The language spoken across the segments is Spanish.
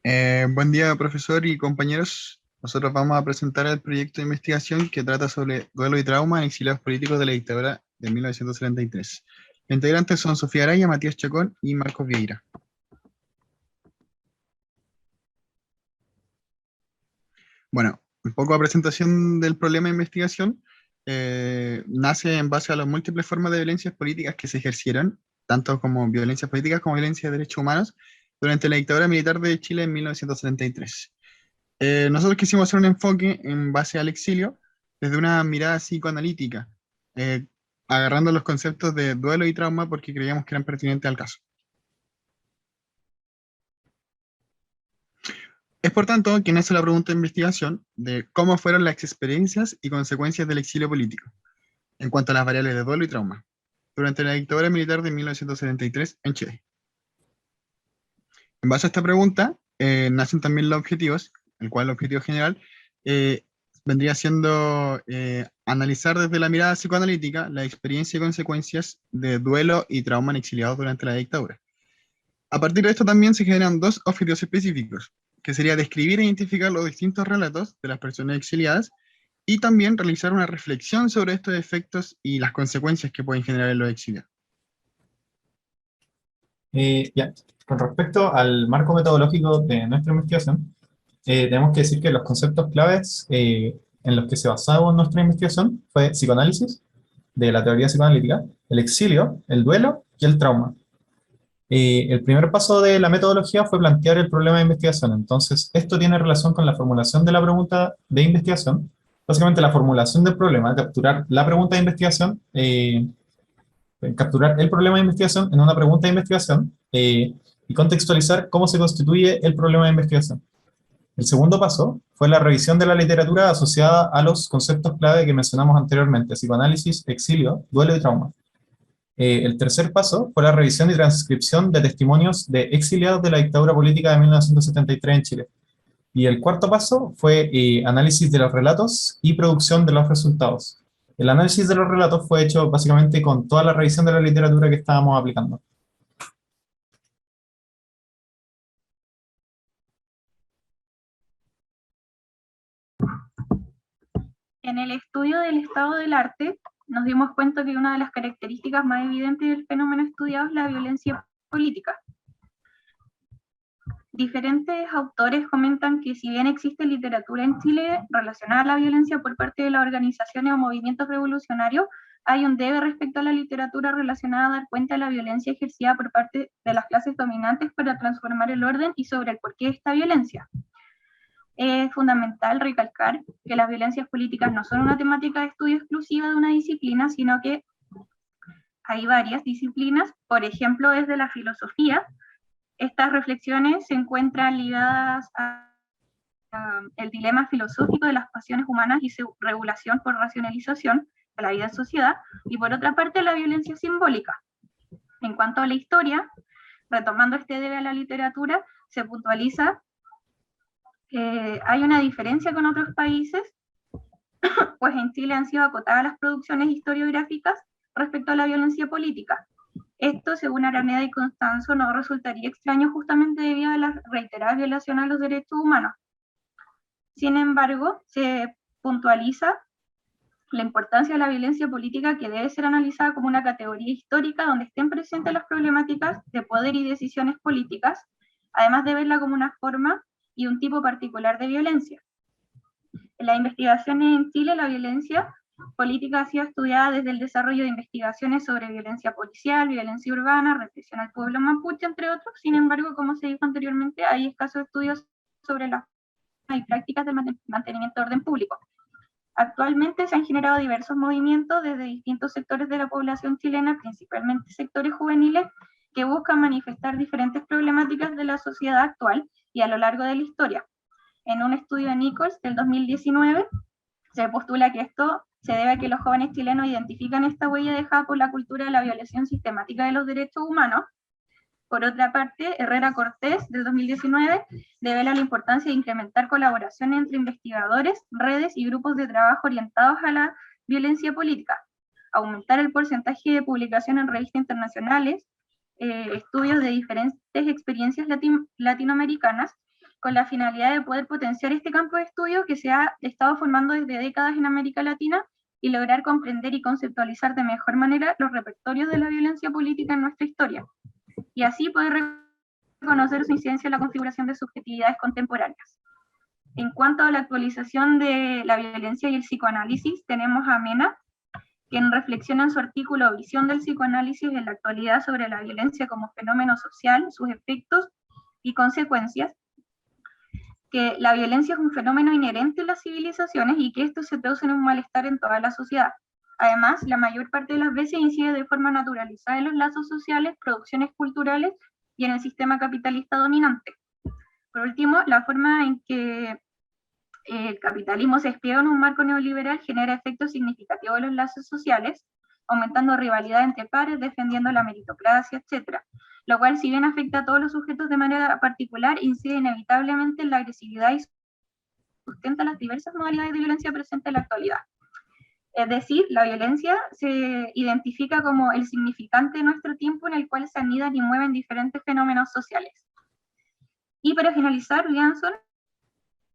Buen día, profesor y compañeros. Nosotros vamos a presentar el proyecto de investigación que trata sobre duelo y trauma en exiliados políticos de la dictadura de 1973. Los integrantes son Sofía Araya, Matías Chacón y Marcos Vieira. Bueno, un poco a presentación del problema de investigación. Nace en base a las múltiples formas de violencias políticas que se ejercieron, tanto como violencias políticas como violencia de derechos humanos, durante la dictadura militar de Chile en 1973. Nosotros quisimos hacer un enfoque en base al exilio desde una mirada psicoanalítica, eh, agarrando los conceptos de duelo y trauma porque creíamos que eran pertinentes al caso. Es por tanto quien hace la pregunta de investigación de cómo fueron las experiencias y consecuencias del exilio político en cuanto a las variables de duelo y trauma durante la dictadura militar de 1973 en Chile. En base a esta pregunta, nacen también los objetivos, el cual el objetivo general eh, vendría siendo analizar desde la mirada psicoanalítica la experiencia y consecuencias de duelo y trauma en exiliados durante la dictadura. A partir de esto también se generan dos objetivos específicos, que sería describir e identificar los distintos relatos de las personas exiliadas y también realizar una reflexión sobre estos efectos y las consecuencias que pueden generar en los exiliados. Ya, con respecto al marco metodológico de nuestra investigación, tenemos que decir que los conceptos claves en los que se basaba nuestra investigación fue psicoanálisis, de la teoría psicoanalítica, el exilio, el duelo y el trauma. El primer paso de la metodología fue plantear el problema de investigación. Entonces, esto tiene relación con la formulación de la pregunta de investigación. Básicamente, la formulación del problema, capturar la pregunta de investigación, capturar el problema de investigación en una pregunta de investigación y contextualizar cómo se constituye el problema de investigación. El segundo paso fue la revisión de la literatura asociada a los conceptos clave que mencionamos anteriormente: psicoanálisis, exilio, duelo y trauma. El tercer paso fue la revisión y transcripción de testimonios de exiliados de la dictadura política de 1973 en Chile. Y el cuarto paso fue análisis de los relatos y producción de los resultados. El análisis de los relatos fue hecho básicamente con toda la revisión de la literatura que estábamos aplicando. En el estudio del estado del arte, nos dimos cuenta que una de las características más evidentes del fenómeno estudiado es la violencia política. Diferentes autores comentan que si bien existe literatura en Chile relacionada a la violencia por parte de las organizaciones o movimientos revolucionarios, hay un debe respecto a la literatura relacionada a dar cuenta de la violencia ejercida por parte de las clases dominantes para transformar el orden y sobre el porqué de esta violencia. Es fundamental recalcar que las violencias políticas no son una temática de estudio exclusiva de una disciplina, sino que hay varias disciplinas. Por ejemplo, desde la filosofía, estas reflexiones se encuentran ligadas al dilema filosófico de las pasiones humanas y su regulación por racionalización de la vida en sociedad, y por otra parte la violencia simbólica. En cuanto a la historia, retomando este debe a la literatura, se puntualiza hay una diferencia con otros países, pues en Chile han sido acotadas las producciones historiográficas respecto a la violencia política. Esto, según Araneda y Constanzo, no resultaría extraño justamente debido a las reiteradas violaciones a los derechos humanos. Sin embargo, se puntualiza la importancia de la violencia política, que debe ser analizada como una categoría histórica donde estén presentes las problemáticas de poder y decisiones políticas, además de verla como una forma y un tipo particular de violencia. En las investigaciones en Chile, la violencia política ha sido estudiada desde el desarrollo de investigaciones sobre violencia policial, violencia urbana, represión al pueblo mapuche, entre otros. Sin embargo, como se dijo anteriormente, hay escasos estudios sobre las prácticas de mantenimiento de orden público. Actualmente se han generado diversos movimientos desde distintos sectores de la población chilena, principalmente sectores juveniles, que buscan manifestar diferentes problemáticas de la sociedad actual y a lo largo de la historia. En un estudio de Nichols del 2019, se postula que esto se debe a que los jóvenes chilenos identifican esta huella dejada por la cultura de la violación sistemática de los derechos humanos. Por otra parte, Herrera Cortés, del 2019, devela la importancia de incrementar colaboración entre investigadores, redes y grupos de trabajo orientados a la violencia política, aumentar el porcentaje de publicación en revistas internacionales, estudios de diferentes experiencias latinoamericanas, con la finalidad de poder potenciar este campo de estudio que se ha estado formando desde décadas en América Latina y lograr comprender y conceptualizar de mejor manera los repertorios de la violencia política en nuestra historia, y así poder reconocer su incidencia en la configuración de subjetividades contemporáneas. En cuanto a la actualización de la violencia y el psicoanálisis, tenemos a Mena, quien reflexiona en su artículo Visión del psicoanálisis en la actualidad sobre la violencia como fenómeno social, sus efectos y consecuencias, que la violencia es un fenómeno inherente en las civilizaciones y que esto se traduce en un malestar en toda la sociedad. Además, la mayor parte de las veces incide de forma naturalizada en los lazos sociales, producciones culturales y en el sistema capitalista dominante. Por último, la forma en que el capitalismo se despliega en un marco neoliberal genera efectos significativos en los lazos sociales, aumentando rivalidad entre pares, defendiendo la meritocracia, etc. Lo cual, si bien afecta a todos los sujetos de manera particular, incide inevitablemente en la agresividad y sustenta las diversas modalidades de violencia presentes en la actualidad. Es decir, la violencia se identifica como el significante de nuestro tiempo en el cual se anidan y mueven diferentes fenómenos sociales. Y para finalizar, Williamson,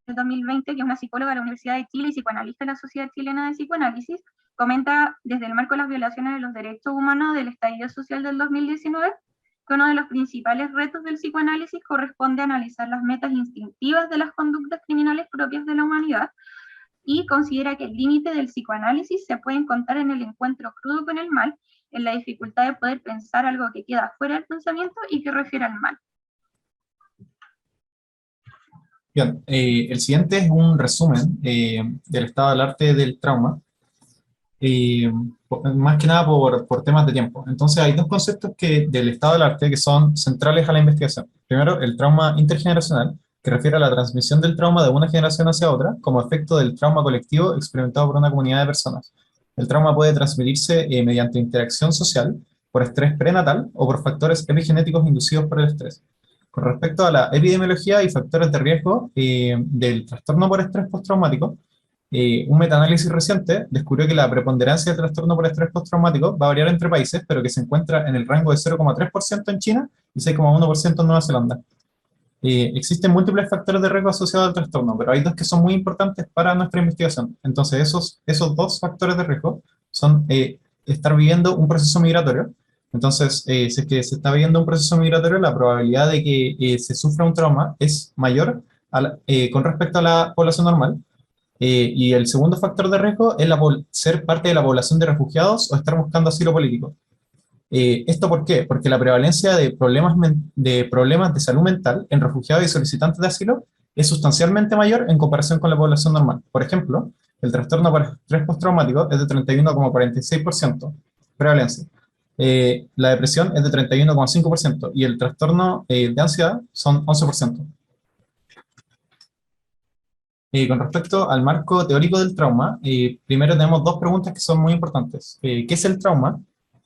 en 2020, que es una psicóloga de la Universidad de Chile y psicoanalista de la Sociedad Chilena de Psicoanálisis, comenta desde el marco de las violaciones de los derechos humanos del estallido social del 2019, que uno de los principales retos del psicoanálisis corresponde a analizar las metas instintivas de las conductas criminales propias de la humanidad, y considera que el límite del psicoanálisis se puede encontrar en el encuentro crudo con el mal, en la dificultad de poder pensar algo que queda fuera del pensamiento y que refiere al mal. Bien, el siguiente es un resumen del estado del arte del trauma, más que nada por temas de tiempo. Entonces hay dos conceptos del estado del arte que son centrales a la investigación. Primero, el trauma intergeneracional, que refiere a la transmisión del trauma de una generación hacia otra, como efecto del trauma colectivo experimentado por una comunidad de personas. El trauma puede transmitirse mediante interacción social, por estrés prenatal o por factores epigenéticos inducidos por el estrés. Con respecto a la epidemiología y factores de riesgo del trastorno por estrés postraumático, un metaanálisis reciente descubrió que la preponderancia del trastorno por estrés postraumático va a variar entre países, pero que se encuentra en el rango de 0,3% en China y 6,1% en Nueva Zelanda. Existen múltiples factores de riesgo asociados al trastorno, pero hay dos que son muy importantes para nuestra investigación. Entonces, esos dos factores de riesgo son estar viviendo un proceso migratorio. Entonces, si es que se está viviendo un proceso migratorio, la probabilidad de que se sufra un trauma es mayor con respecto a la población normal. Y el segundo factor de riesgo es ser parte de la población de refugiados o estar buscando asilo político. ¿Esto por qué? Porque la prevalencia de problemas de salud mental en refugiados y solicitantes de asilo es sustancialmente mayor en comparación con la población normal. Por ejemplo, el trastorno por estrés postraumático es de 31,46% prevalencia. La depresión es de 31,5% y el trastorno de ansiedad son 11%. Con respecto al marco teórico del trauma, primero tenemos dos preguntas que son muy importantes. ¿Qué es el trauma?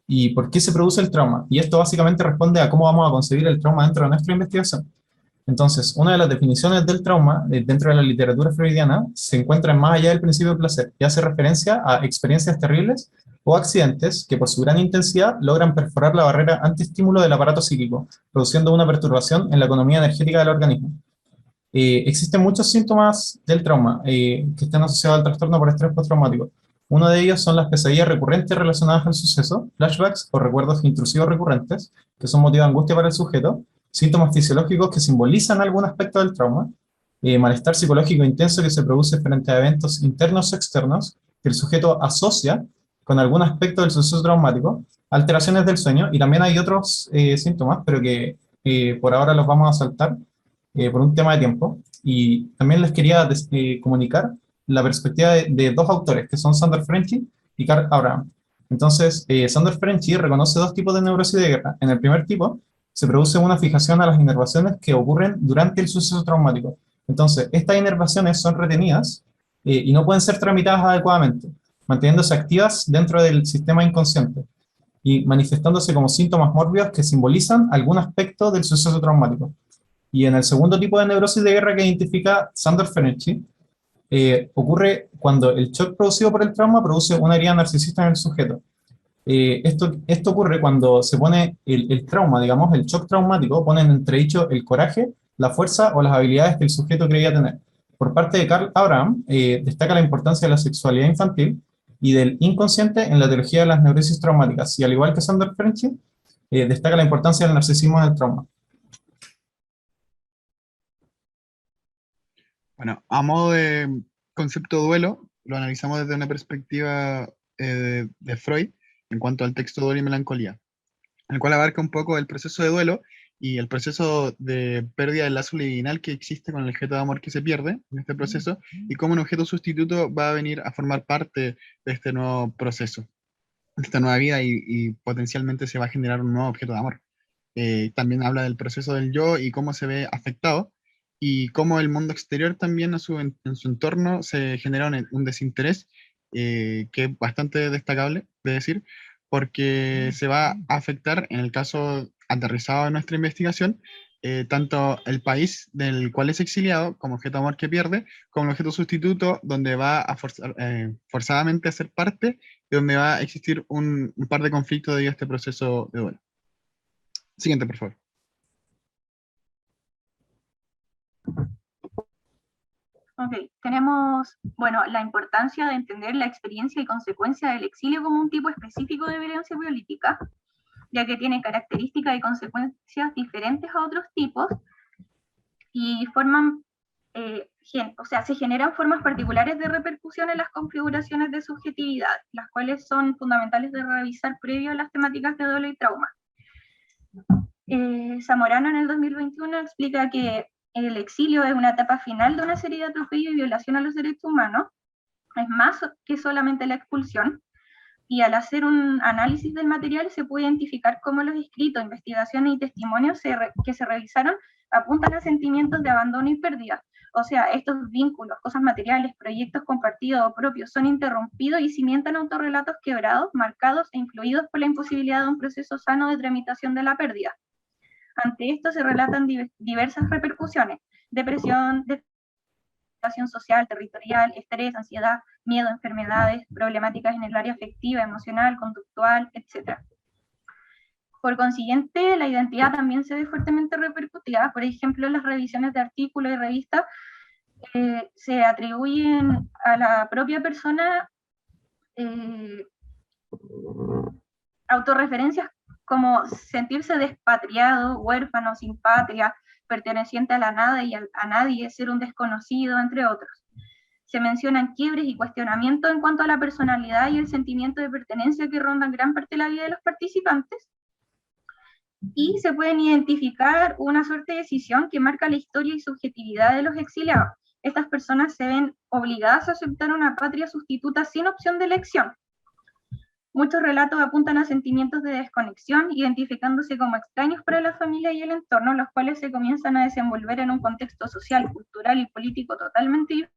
¿Y por qué se produce el trauma? Y esto básicamente responde a cómo vamos a concebir el trauma dentro de nuestra investigación. Entonces, una de las definiciones del trauma dentro de la literatura freudiana se encuentra en más allá del principio de placer y hace referencia a experiencias terribles o accidentes que por su gran intensidad logran perforar la barrera antiestímulo del aparato psíquico, produciendo una perturbación en la economía energética del organismo. Existen muchos síntomas del trauma que están asociados al trastorno por estrés postraumático. Uno de ellos son las pesadillas recurrentes relacionadas al suceso, flashbacks o recuerdos intrusivos recurrentes, que son motivo de angustia para el sujeto, síntomas fisiológicos que simbolizan algún aspecto del trauma, malestar psicológico intenso que se produce frente a eventos internos o externos que el sujeto asocia con algún aspecto del suceso traumático, alteraciones del sueño, y también hay otros síntomas, pero que por ahora los vamos a saltar por un tema de tiempo. Y también les quería comunicar la perspectiva de dos autores, que son Sandor Frenchy y Karl Abraham. Entonces, Sandor Frenchy reconoce dos tipos de neurosis de guerra. En el primer tipo, se produce una fijación a las inervaciones que ocurren durante el suceso traumático. Entonces, estas inervaciones son retenidas y no pueden ser tramitadas adecuadamente, manteniéndose activas dentro del sistema inconsciente y manifestándose como síntomas mórbidos que simbolizan algún aspecto del suceso traumático. Y en el segundo tipo de neurosis de guerra que identifica Sandor Frenchy, ocurre cuando el shock producido por el trauma produce una herida narcisista en el sujeto. Esto ocurre cuando se pone el trauma, digamos, el shock traumático, pone en entredicho el coraje la fuerza o las habilidades que el sujeto creía tener. Por parte de Carl Abraham, destaca la importancia de la sexualidad infantil y del inconsciente en la teología de las neurosis traumáticas, y al igual que Sander Frenchy, destaca la importancia del narcisismo en el trauma. Bueno, a modo de concepto de duelo, lo analizamos desde una perspectiva de Freud en cuanto al texto Duelo y Melancolía, el cual abarca un poco el proceso de duelo y el proceso de pérdida del lazo libidinal que existe con el objeto de amor que se pierde en este proceso, y cómo un objeto sustituto va a venir a formar parte de este nuevo proceso, de esta nueva vida, y potencialmente se va a generar un nuevo objeto de amor. También habla del proceso del yo y cómo se ve afectado, y cómo el mundo exterior también en su entorno se genera un desinterés, que es bastante destacable de decir, porque se va a afectar, en el caso aterrizado de nuestra investigación, tanto el país del cual es exiliado como objeto de amor que pierde, como el objeto sustituto donde va a forzadamente a ser parte, y donde va a existir un par de conflictos debido a este proceso de duelo. Siguiente, por favor. Ok, tenemos, bueno, la importancia de entender la experiencia y consecuencia del exilio como un tipo específico de violencia política, ya que tiene características y consecuencias diferentes a otros tipos y forman, o sea, se generan formas particulares de repercusión en las configuraciones de subjetividad, las cuales son fundamentales de revisar previo a las temáticas de duelo y trauma. Zamorano en el 2021 explica que el exilio es una etapa final de una serie de atropellos y violación a los derechos humanos, es más que solamente la expulsión, y al hacer un análisis del material se puede identificar cómo los escritos, investigaciones y testimonios que se revisaron apuntan a sentimientos de abandono y pérdida. O sea, estos vínculos, cosas materiales, proyectos compartidos o propios son interrumpidos y cimentan autorrelatos quebrados, marcados e influidos por la imposibilidad de un proceso sano de tramitación de la pérdida. Ante esto se relatan diversas repercusiones: depresión, situación social, territorial, estrés, ansiedad, miedo, enfermedades, problemáticas en el área afectiva, emocional, conductual, etc. Por consiguiente, la identidad también se ve fuertemente repercutida. Por ejemplo, las revisiones de artículos y revistas se atribuyen a la propia persona autorreferencias como sentirse despatriado, huérfano, sin patria, perteneciente a la nada y a nadie, ser un desconocido, entre otros. Se mencionan quiebres y cuestionamientos en cuanto a la personalidad y el sentimiento de pertenencia que rondan gran parte de la vida de los participantes, y se pueden identificar una suerte de decisión que marca la historia y subjetividad de los exiliados. Estas personas se ven obligadas a aceptar una patria sustituta sin opción de elección. Muchos relatos apuntan a sentimientos de desconexión, identificándose como extraños para la familia y el entorno, los cuales se comienzan a desenvolver en un contexto social, cultural y político totalmente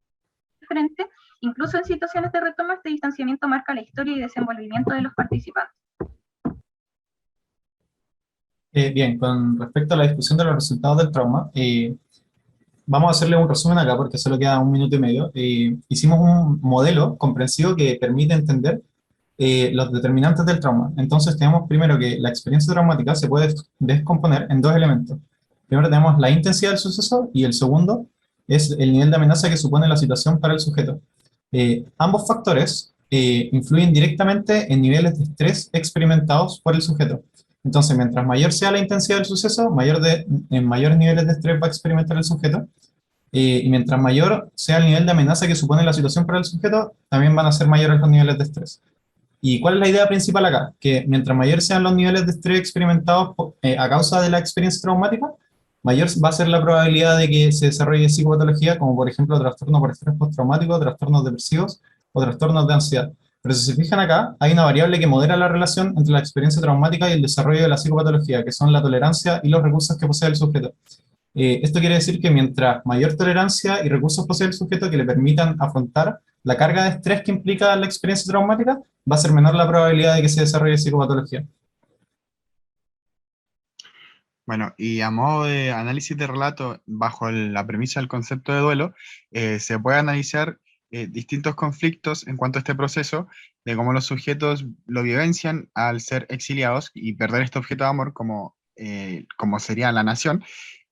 diferente. Incluso en situaciones de retoma, este distanciamiento marca la historia y desenvolvimiento de los participantes. Bien, con respecto a la discusión de los resultados del trauma, vamos a hacerle un resumen acá porque solo queda 1 minuto y medio. Hicimos un modelo comprensivo que permite entender los determinantes del trauma. Entonces tenemos primero que la experiencia traumática se puede descomponer en 2 elementos. Primero tenemos la intensidad del suceso y el segundo es el nivel de amenaza que supone la situación para el sujeto. Ambos factores influyen directamente en niveles de estrés experimentados por el sujeto. Entonces, mientras mayor sea la intensidad del suceso, en mayores niveles de estrés va a experimentar el sujeto, y mientras mayor sea el nivel de amenaza que supone la situación para el sujeto, también van a ser mayores los niveles de estrés. ¿Y cuál es la idea principal acá? Que mientras mayores sean los niveles de estrés experimentados a causa de la experiencia traumática, mayor va a ser la probabilidad de que se desarrolle psicopatología, como por ejemplo trastorno por estrés postraumático, trastornos depresivos o trastornos de ansiedad. Pero si se fijan acá, hay una variable que modera la relación entre la experiencia traumática y el desarrollo de la psicopatología, que son la tolerancia y los recursos que posee el sujeto. Esto quiere decir que mientras mayor tolerancia y recursos posee el sujeto que le permitan afrontar la carga de estrés que implica la experiencia traumática, va a ser menor la probabilidad de que se desarrolle psicopatología. Bueno, y a modo de análisis de relato, bajo la premisa del concepto de duelo, se puede analizar distintos conflictos en cuanto a este proceso, de cómo los sujetos lo vivencian al ser exiliados y perder este objeto de amor como sería la nación,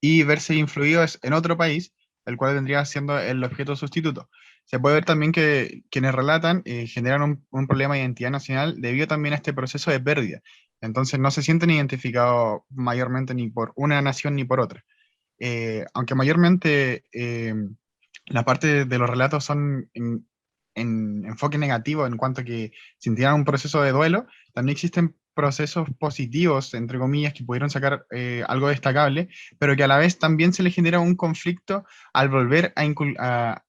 y verse influidos en otro país, el cual vendría siendo el objeto sustituto. Se puede ver también que quienes relatan generan un problema de identidad nacional debido también a este proceso de pérdida. Entonces no se sienten identificados mayormente ni por una nación ni por otra. Aunque mayormente la parte de los relatos son en enfoque negativo en cuanto a que sintieran un proceso de duelo, también existen procesos positivos, entre comillas, que pudieron sacar algo destacable, pero que a la vez también se le genera un conflicto al volver a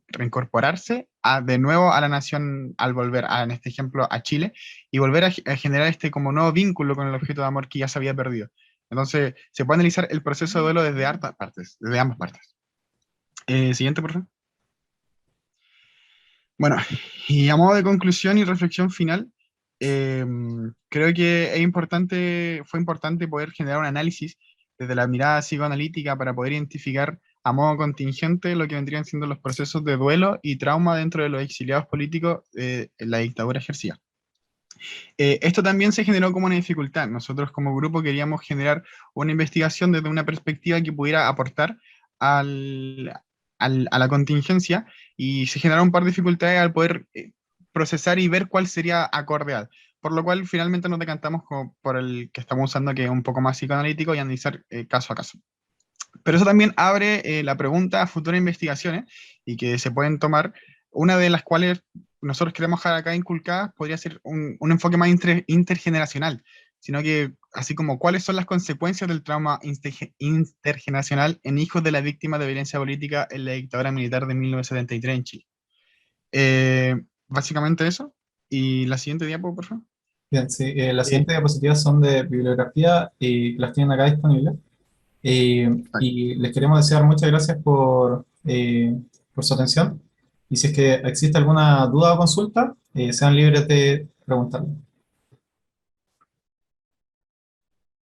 reincorporarse de nuevo a la nación, al volver, en este ejemplo, a Chile, y volver a generar este como nuevo vínculo con el objeto de amor que ya se había perdido. Entonces, se puede analizar el proceso de duelo desde hartas partes, desde ambas partes. Siguiente, por favor. Bueno, y a modo de conclusión y reflexión final, creo que fue importante poder generar un análisis desde la mirada psicoanalítica para poder identificar a modo contingente lo que vendrían siendo los procesos de duelo y trauma dentro de los exiliados políticos en la dictadura ejercida. Esto también se generó como una dificultad. Nosotros como grupo queríamos generar una investigación desde una perspectiva que pudiera aportar a la contingencia, y se generaron un par de dificultades al poder procesar y ver cuál sería acorde a. Por lo cual finalmente nos decantamos por el que estamos usando, que es un poco más psicoanalítico, y analizar caso a caso. Pero eso también abre la pregunta a futuras investigaciones y que se pueden tomar, una de las cuales nosotros queremos dejar acá inculcadas podría ser un enfoque más intergeneracional, sino que así como cuáles son las consecuencias del trauma intergeneracional en hijos de la víctima de violencia política en la dictadura militar de 1973 en Chile. Básicamente eso. Y la siguiente diapo, por favor. Bien, sí, las siguientes diapositivas son de bibliografía y las tienen acá disponibles. Y les queremos desear muchas gracias por su atención. Y si es que existe alguna duda o consulta, sean libres de preguntarlo.